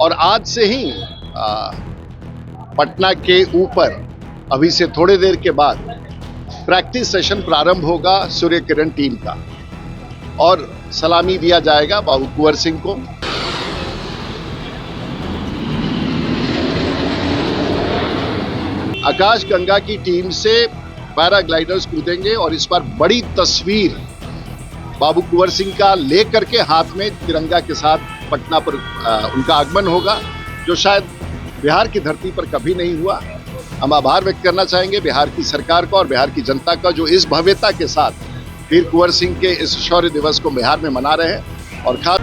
और आज से ही पटना के ऊपर अभी से थोड़ी देर के बाद प्रैक्टिस सेशन प्रारंभ होगा सूर्य किरण टीम का और सलामी दिया जाएगा बाबू कुंवर सिंह को। आकाश गंगा की टीम से पैराग्लाइडर्स कूदेंगे और इस बार बड़ी तस्वीर बाबू कुंवर सिंह का लेकर के हाथ में तिरंगा के साथ पटना पर उनका आगमन होगा, जो शायद बिहार की धरती पर कभी नहीं हुआ। हम आभार व्यक्त करना चाहेंगे बिहार की सरकार का और बिहार की जनता का, जो इस भव्यता के साथ वीर कुंवर सिंह के इस शौर्य दिवस को बिहार में मना रहे हैं। और खास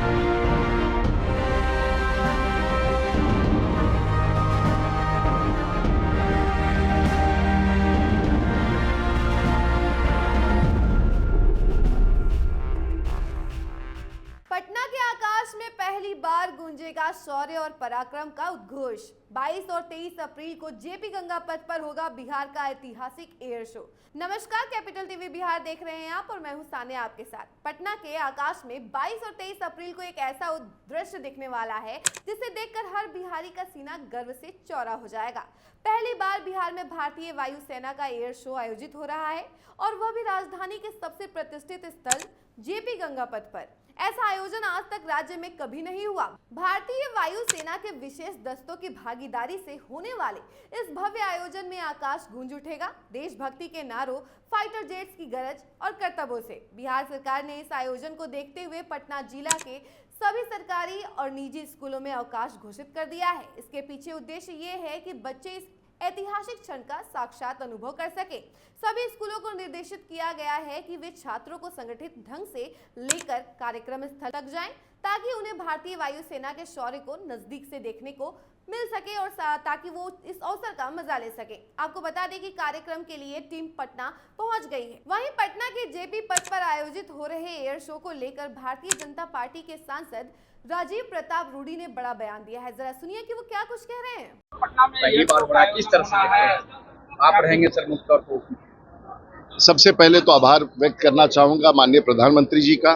पटना के आकाश में पहली बार गूंजेगा शौर्य और पराक्रम का उद्घोष। 22 और 23 अप्रैल को जेपी गंगा पथ पर होगा बिहार का ऐतिहासिक एयर शो। नमस्कार, कैपिटल टीवी बिहार देख रहे हैं आप और मैं हूं सानिया आपके साथ। पटना के आकाश में 22 और 23 अप्रैल को एक ऐसा दृश्य दिखने वाला है जिसे देखकर हर बिहारी का सीना गर्व से चौड़ा हो जाएगा। पहली बार बिहार में भारतीय वायुसेना का एयर शो आयोजित हो रहा है और वह भी राजधानी के सबसे प्रतिष्ठित स्थल जेपी गंगा पथ पर। ऐसा आयोजन आज तक राज्य में कभी नहीं हुआ। भारतीय वायुसेना के विशेष दस्तों की भागीदारी से होने वाले इस भव्य आयोजन में आकाश गूंज उठेगा देशभक्ति के नारों, फाइटर जेट्स की गरज और करतबों से। बिहार सरकार ने इस आयोजन को देखते हुए पटना जिला के सभी सरकारी और निजी स्कूलों में अवकाश घोषित कर दिया है। इसके पीछे उद्देश्य ये है कि बच्चे इस ऐतिहासिक क्षण का साक्षात अनुभव कर सके। सभी स्कूलों को निर्देशित किया गया है कि वे छात्रों को संगठित ढंग से लेकर कार्यक्रम स्थल तक जाएं, ताकि उन्हें भारतीय वायुसेना के शौर्य को नजदीक से देखने को मिल सके और ताकि वो इस अवसर का मजा ले सके। आपको बता दें कि कार्यक्रम के लिए टीम पटना पहुंच गई है। वहीं पटना के जेपी पथ पर आयोजित हो रहे एयर शो को लेकर भारतीय जनता पार्टी के सांसद राजीव प्रताप रूडी ने बड़ा बयान दिया है। जरा सुनिए कि वो क्या कुछ कह रहे हैं। पहली बार हो रहा है, किस तरह से देखते हैं? आप रहेंगे सर मुख्य तौर पर। सबसे पहले तो आभार व्यक्त करना चाहूंगा माननीय प्रधानमंत्री जी का,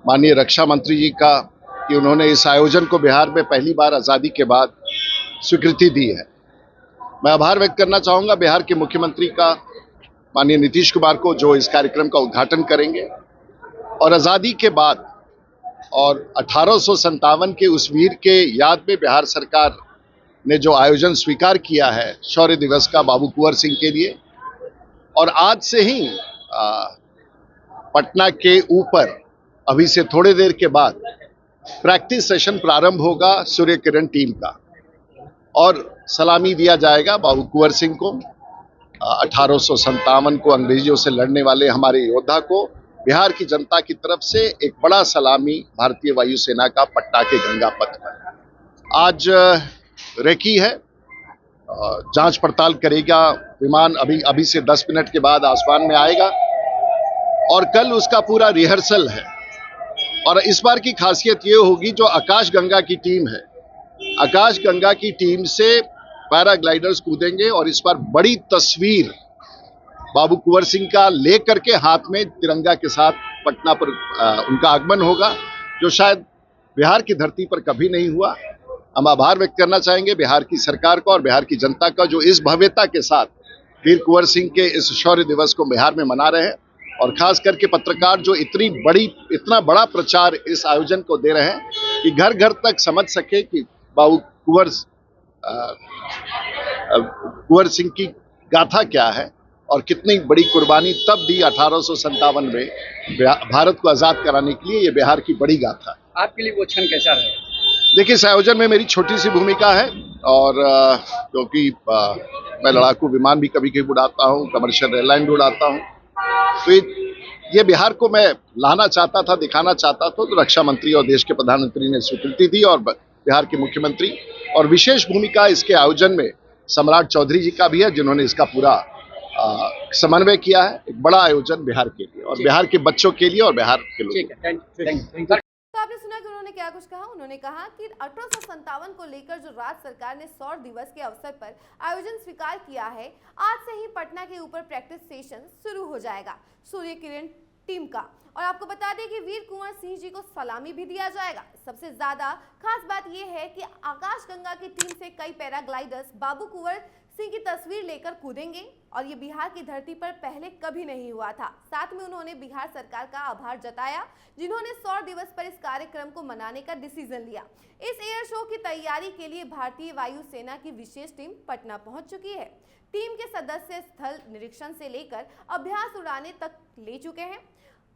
माननीय रक्षा मंत्री जी का, कि उन्होंने इस आयोजन को बिहार में पहली बार आज़ादी के बाद स्वीकृति दी है। मैं आभार व्यक्त करना चाहूंगा बिहार के मुख्यमंत्री का, माननीय नीतीश कुमार को, जो इस कार्यक्रम का उद्घाटन करेंगे। और आज़ादी के बाद और 1857 के उस वीर के याद में बिहार सरकार ने जो आयोजन स्वीकार किया है शौर्य दिवस का बाबू कुंवर सिंह के लिए, और आज से ही पटना के ऊपर अभी से थोड़ी देर के बाद प्रैक्टिस सेशन प्रारंभ होगा सूर्य किरण टीम का और सलामी दिया जाएगा बाबू कुंवर सिंह को। 1857 को अंग्रेजों से लड़ने वाले हमारे योद्धा को बिहार की जनता की तरफ से एक बड़ा सलामी भारतीय वायुसेना का पटना के गंगा पथ पर। आज रेकी है, जांच पड़ताल करेगा विमान। अभी से 10 मिनट के बाद आसमान में आएगा और कल उसका पूरा रिहर्सल है। और इस बार की खासियत ये होगी, जो आकाश गंगा की टीम है, आकाश गंगा की टीम से पैराग्लाइडर्स कूदेंगे और इस बार बड़ी तस्वीर बाबू कुंवर सिंह का लेकर के हाथ में तिरंगा के साथ पटना पर उनका आगमन होगा, जो शायद बिहार की धरती पर कभी नहीं हुआ। हम आभार व्यक्त करना चाहेंगे बिहार की सरकार का और बिहार की जनता का, जो इस भव्यता के साथ वीर कुंवर सिंह के इस शौर्य दिवस को बिहार में मना रहे हैं। और खास करके पत्रकार जो इतना बड़ा प्रचार इस आयोजन को दे रहे हैं कि घर घर तक समझ सके कि बाबू कुंवर सिंह की गाथा क्या है और कितनी बड़ी कुर्बानी तब दी 1857 में भारत को आजाद कराने के लिए। ये बिहार की बड़ी गाथा है। आपके लिए वो क्षण कैसा रहा? देखिए, इस आयोजन में मेरी छोटी सी भूमिका है और क्योंकि मैं लड़ाकू विमान भी कभी कभी उड़ाता हूँ, कमर्शियल एयरलाइन भी उड़ाता हूँ, तो ये बिहार को मैं लाना चाहता था, दिखाना चाहता था। तो रक्षा मंत्री और देश के प्रधानमंत्री ने स्वीकृति दी और बिहार के मुख्यमंत्री, और विशेष भूमिका इसके आयोजन में सम्राट चौधरी जी का भी है, जिन्होंने इसका पूरा समन्वय किया है। एक बड़ा आयोजन बिहार के लिए और बिहार के बच्चों के लिए और बिहार के लोगों के लिए। तो आपने सुना कि उन्होंने क्या कुछ कहा। उन्होंने कहा कि 1857 को लेकर जो राज्य सरकार ने शौर्य दिवस के अवसर पर आयोजन स्वीकार किया है, आज से ही पटना के ऊपर प्रैक्टिस सेशन शुरू हो जाएगा। सूर्य किरण टीम का। और आपको बता दें कि वीर कुंवर सिंह जी को सलामी भी दिया जाएगा। सबसे ज्यादा खास बात यह है कि आकाश गंगा की टीम से कई पैराग्लाइडर्स बाबू कुंवर सिंह की तस्वीर लेकर कूदेंगे और ये बिहार की धरती पर पहले कभी नहीं हुआ था। साथ में उन्होंने बिहार सरकार का आभार जताया जिन्होंने 100 दिवस पर इस कार्यक्रम को मनाने का डिसीजन लिया। इस एयर शो की तैयारी के लिए भारतीय वायुसेना की विशेष टीम पटना पहुंच चुकी है। टीम के सदस्य स्थल निरीक्षण से लेकर अभ्यास उड़ाने तक ले चुके हैं।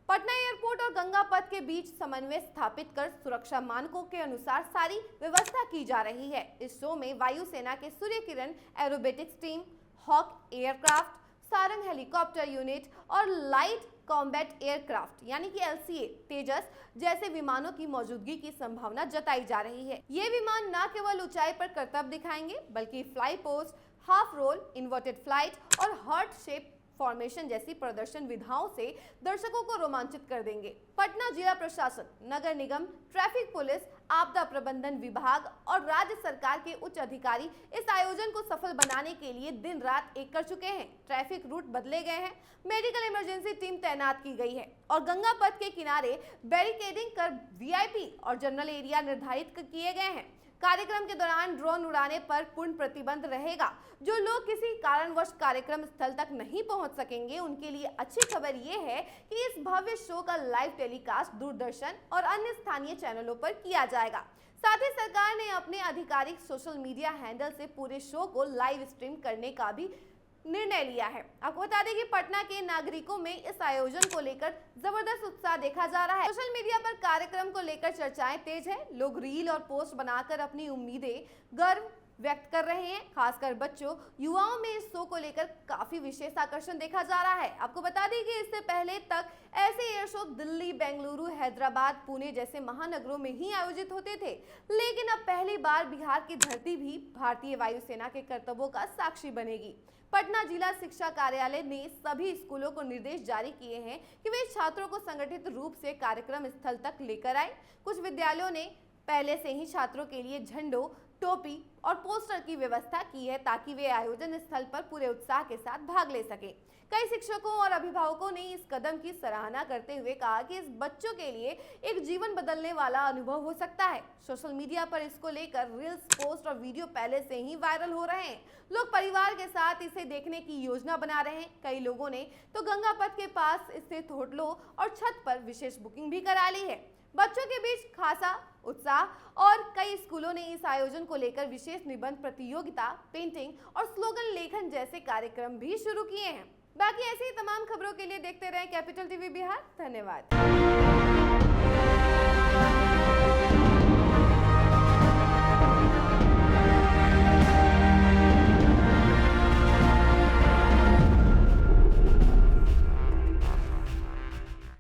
पटना एयरपोर्ट और गंगा पथ के बीच समन्वय स्थापित कर सुरक्षा मानकों के अनुसार सारी व्यवस्था की जा रही है। इस शो में वायुसेना के Surya Kiran aerobatics team, Hawk aircraft, Sarang helicopter unit और लाइट कॉम्बैट एयरक्राफ्ट यानी कि LCA तेजस जैसे विमानों की मौजूदगी की संभावना जताई जा रही है। ये विमान न केवल ऊंचाई पर करतब दिखाएंगे बल्कि fly past, half roll, inverted flight और हार्ट शेप फॉर्मेशन जैसी प्रदर्शन विधाओं से दर्शकों को रोमांचित कर देंगे। पटना जिला प्रशासन, नगर निगम, ट्रैफिक पुलिस, आपदा प्रबंधन विभाग और राज्य सरकार के उच्च अधिकारी इस आयोजन को सफल बनाने के लिए दिन रात एक कर चुके हैं। ट्रैफिक रूट बदले गए हैं, मेडिकल इमरजेंसी टीम तैनात की गई है और गंगा पथ के किनारे बैरिकेडिंग कर VIP और जनरल एरिया निर्धारित किए गए हैं। कार्यक्रम के दौरान ड्रोन उड़ाने पर पूर्ण प्रतिबंध रहेगा। जो लोग किसी कारणवश कार्यक्रम स्थल तक नहीं पहुंच सकेंगे उनके लिए अच्छी खबर यह है कि इस भव्य शो का लाइव टेलीकास्ट दूरदर्शन और अन्य स्थानीय चैनलों पर किया जाएगा। साथ ही सरकार ने अपने आधिकारिक सोशल मीडिया हैंडल से पूरे शो को लाइव स्ट्रीम करने का भी निर्णय लिया है। आपको बता दें कि पटना के नागरिकों में इस आयोजन को लेकर जबरदस्त उत्साह देखा जा रहा है। सोशल मीडिया पर कार्यक्रम को लेकर चर्चाएं तेज है। लोग रील और पोस्ट बनाकर अपनी उम्मीदें, गर्व व्यक्त कर रहे हैं। खासकर बच्चों, युवाओं में इस शो को लेकर काफी विशेष आकर्षण देखा जा रहा है। आपको बता दें कि इससे पहले तक ऐसे एयर शो दिल्ली, बेंगलुरु, हैदराबाद, पुणे जैसे महानगरों में ही आयोजित होते थे, लेकिन अब पहली बार बिहार की धरती भी भारतीय वायुसेना के कर्तव्यों का साक्षी बनेगी। पटना जिला शिक्षा कार्यालय ने सभी स्कूलों को निर्देश जारी किए हैं कि वे छात्रों को संगठित रूप से कार्यक्रम स्थल तक लेकर आए। कुछ विद्यालयों ने पहले से ही छात्रों के लिए झंडों, टोपी और पोस्टर की व्यवस्था की है ताकि वे आयोजन स्थल पर पूरे उत्साह के साथ भाग ले सके। कई शिक्षकों और अभिभावकों ने इस कदम की सराहना करते हुए कहा कि इस बच्चों के लिए एक जीवन बदलने वाला अनुभव हो सकता है। सोशल मीडिया पर इसको लेकर रील्स, पोस्ट और वीडियो पहले से ही वायरल हो रहे हैं। लोग परिवार के साथ इसे देखने की योजना बना रहे हैं। कई लोगों ने तो गंगा पथ के पास स्थित होटलों और छत पर विशेष बुकिंग भी करा ली है। बच्चों के बीच खासा उत्साह और कई स्कूलों ने इस आयोजन को लेकर विशेष निबंध प्रतियोगिता, पेंटिंग और स्लोगन लेखन जैसे कार्यक्रम भी शुरू किए हैं। बाकी ऐसी ही तमाम खबरों के लिए देखते रहें कैपिटल टीवी बिहार। धन्यवाद।